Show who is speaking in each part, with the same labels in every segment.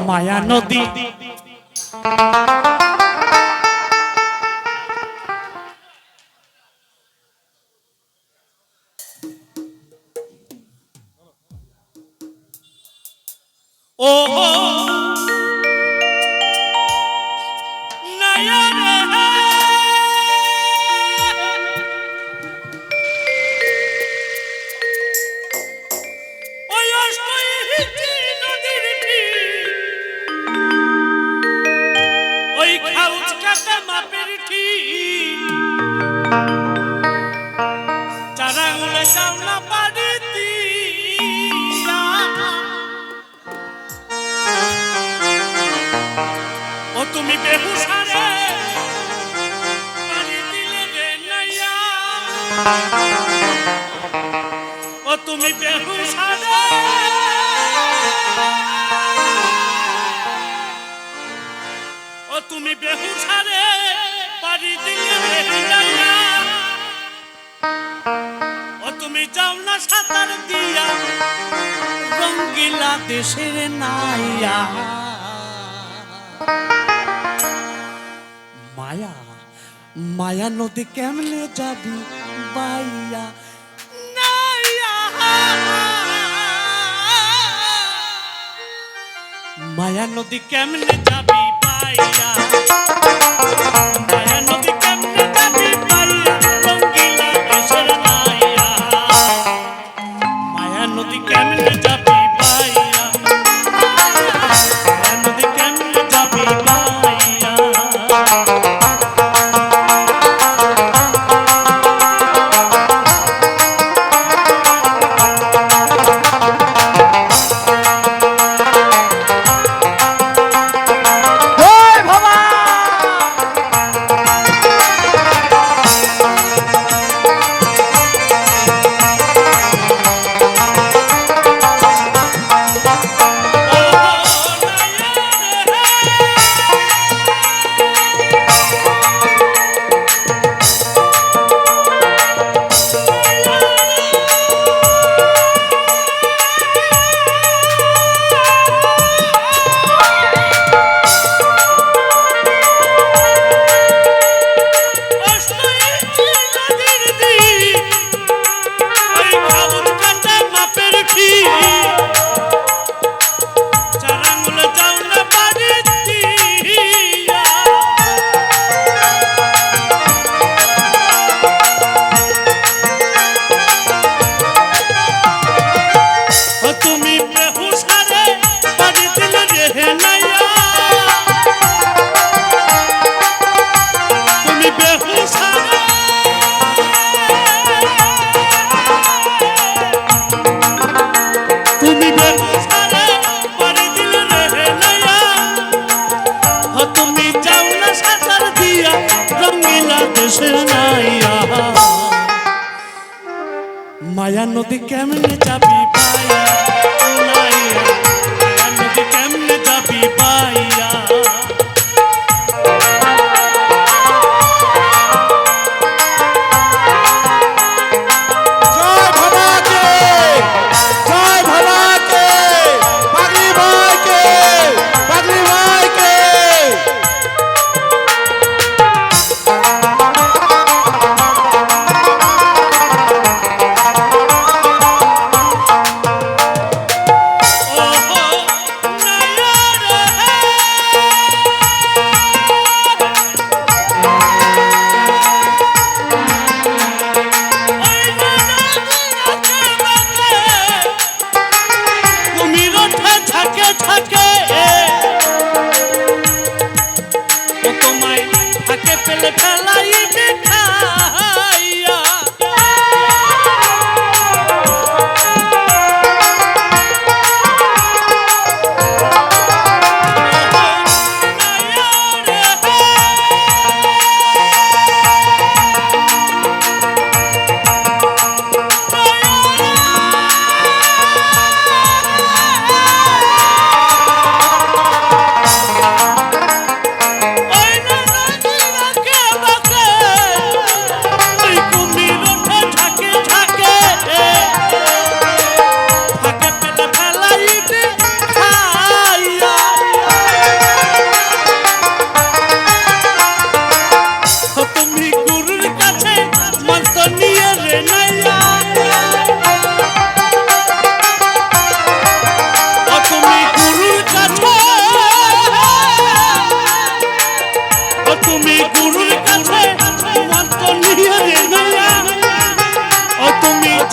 Speaker 1: মায়া নদী ও তুমি বেহুশারে পানি দিলে রে নাইয়া ও তুমি বেহুশারে ও তুমি বেহুশারে পানি দিলে রে নাইয়া ও তুমি যাও না সাঁতার দিয়া রঙ্গিলা দেশের নাইয়া মায়া মায়া নদী কেমনে যাবি বাইয়া নাইয়া মায়া নদী কেমনে যাবি বাইয়া মায়া নদী কেমনে যাবি বাইয়া রঙ্গিলা দেশের নাইয়া মায়া নদী কেমনে যাবি বাইয়া মায়া নদী কেমনে যাবি বাইয়া মায়া নদী কেমনে যাবি বাইয়া মায়া নদী কেমনে যাবি বাইয়া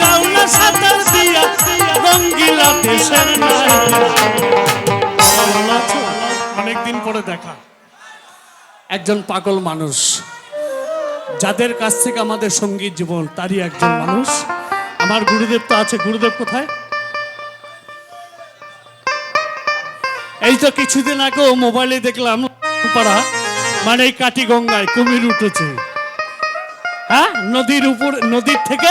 Speaker 1: যাও না সাঁতার দিয়া রঙ্গিলা দেশের নাইয়া। ভালো আছো? অনেকদিন পরে দেখা। একজন পাগল মানুষ, যাদের কাছ থেকে আমাদের সঙ্গীত জীবন, তারই একজন মানুষ। আমার গুরুদেব তো আছে। গুরুদেব কোথায়? এই তো কিছুদিন আগেও মোবাইলে দেখলাম পাড়া মানে এই কাটি গঙ্গায় কুমির উঠেছে। হ্যাঁ, নদীর উপর, নদীর থেকে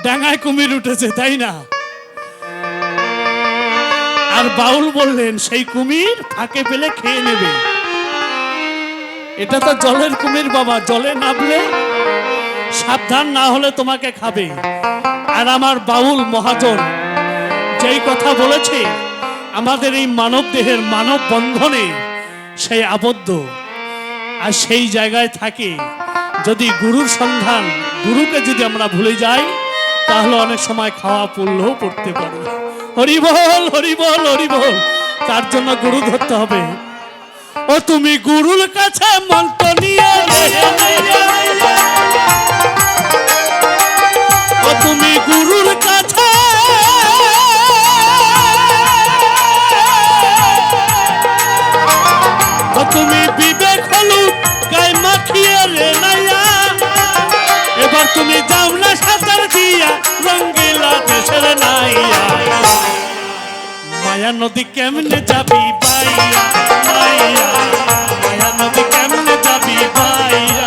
Speaker 1: ডাঙায় কুমির উঠেছে, তাই না? আর বাউল বললেন সেই কুমির ফাঁকে পেলে খেয়ে নেবে। এটা তো জলের কুমির বাবা, জলে নামলে সাবধান না হলে তোমাকে খাবে। আর আমার বাউল মহাজন যেই কথা বলেছে, আমাদের এই মানব দেহের মানব বন্ধনে সেই আবদ্ধ, আর সেই জায়গায় থাকে। যদি গুরুর সন্ধান, গুরুকে যদি আমরা ভুলে যাই, তাহলে অনেক সময় খাওয়া পড়লেও পড়তে পারে। হরিবল হরিবল হরিবল। তার জন্য গুরু ধরতে হবে। ও তুমি গুরুর কাছে মন্ত্র নিয়ে, ও তুমি গুরুর কাছে, ও তুমি বিবেক হলুদ গায়ে মাখিয়ে রে নাইয়া। এবার তুমি যাও না সাঁতার দিয়া রঙ্গিলা দেশের নাইয়া। মায়া নদী কেমনে যাবি বাইয়া, বাইয়া মায়া নদী কেমনে যাবি বাইয়া।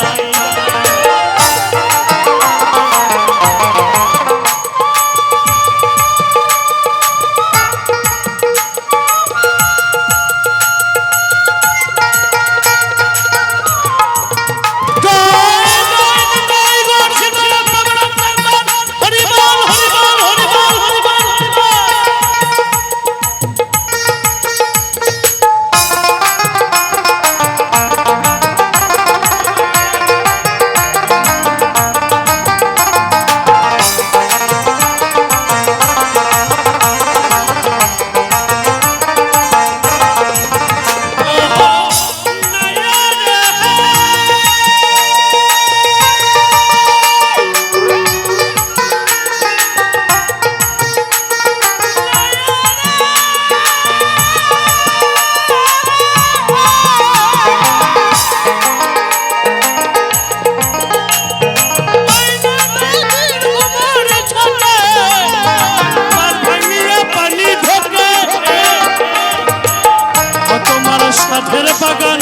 Speaker 1: সাধের বাগান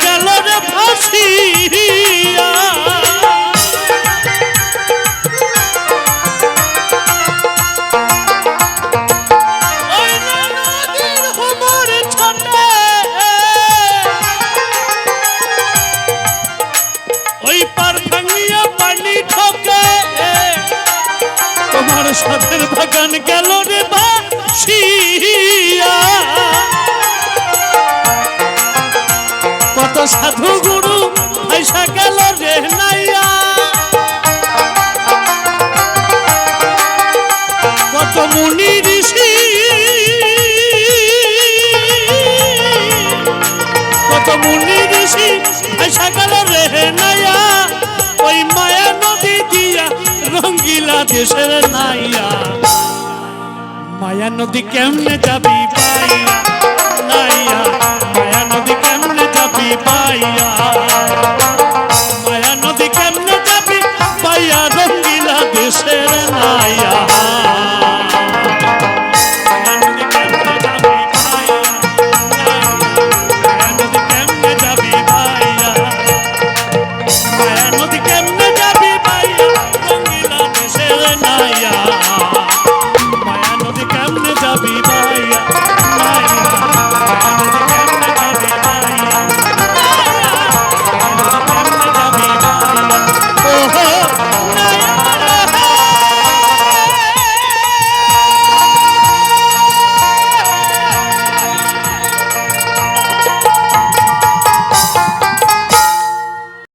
Speaker 1: গেল রে ভাসিয়া। ওই পার ভাঙিয়া পানি ঢোকে, তোমার সাধের বাগান গেল রে ভাসিয়া। কত সাধু গুরু পয়সা গেল রে নাইয়া, কত মুনি ঋষি, কত মুনি ঋষি পয়সা গেল রে নাইয়া। ওই মায়া নদী দিয়া রঙ্গিলা দেশের নাইয়া। মায়া নদী কেমনে যাবি বাইয়া, নাইয়া মায়া নদী কেমনে যাবি বাইয়া। মায়া নদী কেমনে যাবি বাইয়া রঙ্গিলা দেশের নাইয়া। মায়া নদী কেমনে যাবি বাইয়া, মায়া নদী কেমনে যাবি বাইয়া। মায়া নদী কেমনে যাবি বাইয়া রঙ্গিলা দেশের নাইয়া।